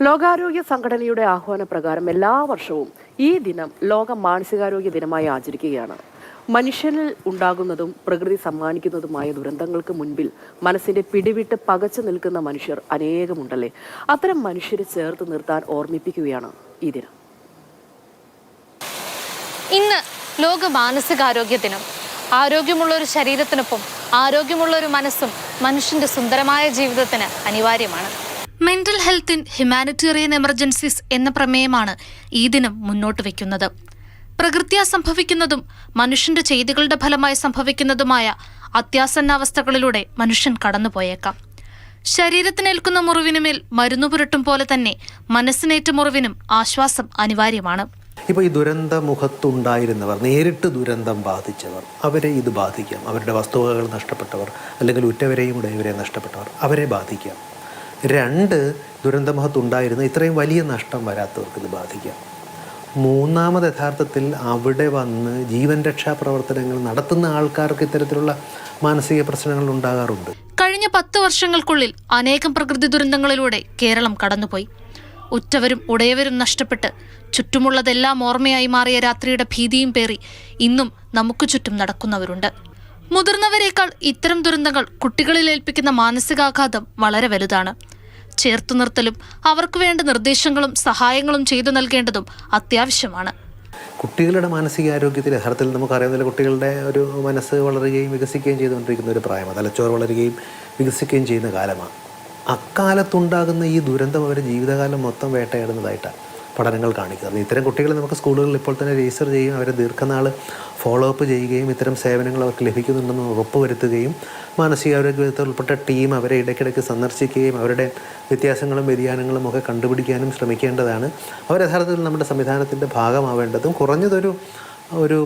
ലോകാരോഗ്യ സംഘടനയുടെ ആഹ്വാനപ്രകാരം എല്ലാ വർഷവും ഈ ദിനം ലോക മാനസികാരോഗ്യ ദിനമായി ആചരിക്കുകയാണ്. മനുഷ്യനിൽ ഉണ്ടാകുന്നതും പ്രകൃതി സമ്മാനിക്കുന്നതുമായ ദുരന്തങ്ങൾക്ക് മുൻപിൽ മനസ്സിന്റെ പിടിവിട്ട് പകച്ചു നിൽക്കുന്ന മനുഷ്യർ അനേകമുണ്ടല്ലേ. അത്തരം മനുഷ്യരെ ചേർത്ത് നിർത്താൻ ഓർമ്മിപ്പിക്കുകയാണ് ഈ ദിനം. ഇന്ന് ലോക മാനസികാരോഗ്യ ദിനം. ആരോഗ്യമുള്ള ഒരു ശരീരത്തിനൊപ്പം ആരോഗ്യമുള്ള ഒരു മനസ്സും മനുഷ്യന്റെ സുന്ദരമായ ജീവിതത്തിന് അനിവാര്യമാണ്. Mental health in humanitarian emergencies എന്ന പ്രമേയമാണ് ഈ ദിനം മുന്നോട്ട് വയ്ക്കുന്നത്. പ്രകൃത്യാ സംഭവിക്കുന്നതും മനുഷ്യന്റെ ചെയ്തികളുടെ ഫലമായി സംഭവിക്കുന്നതുമായ അത്യാസന്നാവസ്ഥകളിലൂടെ മനുഷ്യൻ കടന്നുപോയേക്കാം. ശരീരത്തിനേൽക്കുന്ന മുറിവിനുമേൽ മരുന്നു പുരട്ടും പോലെ തന്നെ മനസ്സിനേറ്റ മുറിവിനും ആശ്വാസം അനിവാര്യമാണ്. ഇപ്പോൾ ഈ ദുരന്ത മുഖത്തുണ്ടായിരുന്നവർ, നേരിട്ട് ദുരന്തം ബാധിച്ചവർ, അവരെ ഇത് ബാധിക്കാം. അവരുടെ വസ്തുവകകൾ നഷ്ടപ്പെട്ടവർ, അല്ലെങ്കിൽ ഉറ്റവരെയും ഉടയവരെയും നഷ്ടപ്പെട്ടവർ, അവരെ ബാധിക്കാം. രണ്ട്, ദുരന്തമുഖത്തുണ്ടായിരുന്ന ഇത്രയും വലിയ നഷ്ടം വരാത്തവർക്ക് ഇത് ബാധിക്കാം. മൂന്നാമത്, യഥാർത്ഥത്തിൽ അവിടെ വന്ന് ജീവൻ രക്ഷാ പ്രവർത്തനങ്ങൾ നടത്തുന്ന ആൾക്കാർക്ക് ഇത്തരത്തിലുള്ള മാനസിക പ്രശ്നങ്ങൾ ഉണ്ടാകാറുണ്ട്. കഴിഞ്ഞ 10 വർഷങ്ങൾക്കുള്ളിൽ അനേകം പ്രകൃതി ദുരന്തങ്ങളിലൂടെ കേരളം കടന്നുപോയി. ഉറ്റവരും ഉടയവരും നഷ്ടപ്പെട്ട് ചുറ്റുമുള്ളതെല്ലാം ഓർമ്മയായി മാറിയ രാത്രിയുടെ ഭീതിയും പേറി ഇന്നും നമുക്ക് ചുറ്റും നടക്കുന്നവരുണ്ട്. മുതിർന്നവരേക്കാൾ ഇത്തരം ദുരന്തങ്ങൾ കുട്ടികളിൽ ഏൽപ്പിക്കുന്ന മാനസികാഘാതം വളരെ വലുതാണ്. ചേർത്തു നിർത്തലും അവർക്ക് വേണ്ട നിർദ്ദേശങ്ങളും സഹായങ്ങളും ചെയ്തു നൽകേണ്ടതും അത്യാവശ്യമാണ്. കുട്ടികളുടെ മാനസികാരോഗ്യത്തിൽ യഥാർത്ഥത്തിൽ നമുക്കറിയാവുന്ന കുട്ടികളുടെ ഒരു മനസ്സ് വളരുകയും വികസിക്കുകയും ചെയ്തുകൊണ്ടിരിക്കുന്ന ഒരു പ്രായമാണ്. തലച്ചോറ് വളരുകയും വികസിക്കുകയും ചെയ്യുന്ന കാലമാണ്. അക്കാലത്തുണ്ടാകുന്ന ഈ ദുരന്തം അവരുടെ ജീവിതകാലം മൊത്തം വേട്ടയാടുന്നതായിട്ടാണ് പഠനങ്ങൾ കാണിക്കുന്നത്. ഇത്തരം കുട്ടികളെ നമുക്ക് സ്കൂളുകളിൽ ഇപ്പോൾ തന്നെ രജിസ്റ്റർ ചെയ്യുകയും അവരെ ദീർഘനാൾ ഫോളോ അപ്പ് ചെയ്യുകയും ഇത്തരം സേവനങ്ങൾ അവർക്ക് ലഭിക്കുന്നുണ്ടെന്ന് ഉറപ്പുവരുത്തുകയും മാനസികാരോഗ്യ വിദഗ്ധർ ഉൾപ്പെട്ട ടീം അവരെ ഇടയ്ക്കിടയ്ക്ക് സന്ദർശിക്കുകയും അവരുടെ വ്യത്യാസങ്ങളും വ്യതിയാനങ്ങളും ഒക്കെ കണ്ടുപിടിക്കാനും ശ്രമിക്കേണ്ടതാണ്. അവർ യഥാർത്ഥത്തിൽ നമ്മുടെ സംവിധാനത്തിൻ്റെ ഭാഗമാവേണ്ടതും കുറഞ്ഞതൊരു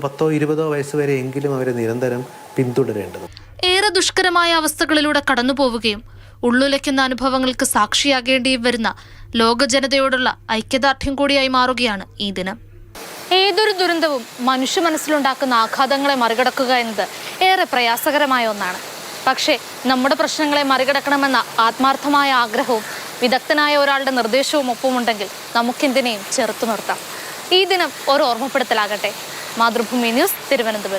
10-20 വയസ്സ് വരെ എങ്കിലും അവരെ നിരന്തരം പിന്തുടരേണ്ടതും. ഏറെ ദുഷ്കരമായ അവസ്ഥകളിലൂടെ കടന്നുപോവുകയും ഉള്ളുലയ്ക്കുന്ന അനുഭവങ്ങൾക്ക് സാക്ഷിയാകേണ്ടിയും വരുന്ന ലോക ജനതയോടുള്ള ഐക്യദാർഢ്യം കൂടിയായി മാറുകയാണ് ഈ ദിനം. ഏതൊരു ദുരന്തവും മനുഷ്യ മനസ്സിലുണ്ടാക്കുന്ന ആഘാതങ്ങളെ മറികടക്കുക എന്നത് ഏറെ പ്രയാസകരമായ ഒന്നാണ്. പക്ഷേ നമ്മുടെ പ്രശ്നങ്ങളെ മറികടക്കണമെന്ന ആത്മാർത്ഥമായ ആഗ്രഹവും വിദഗ്ധനായ ഒരാളുടെ നിർദ്ദേശവും ഒപ്പമുണ്ടെങ്കിൽ നമുക്കെന്തിനേയും ചെറുത്തു നിർത്താം. ഈ ദിനം ഒരു ഓർമ്മപ്പെടുത്തലാകട്ടെ. മാതൃഭൂമി ന്യൂസ്, തിരുവനന്തപുരം.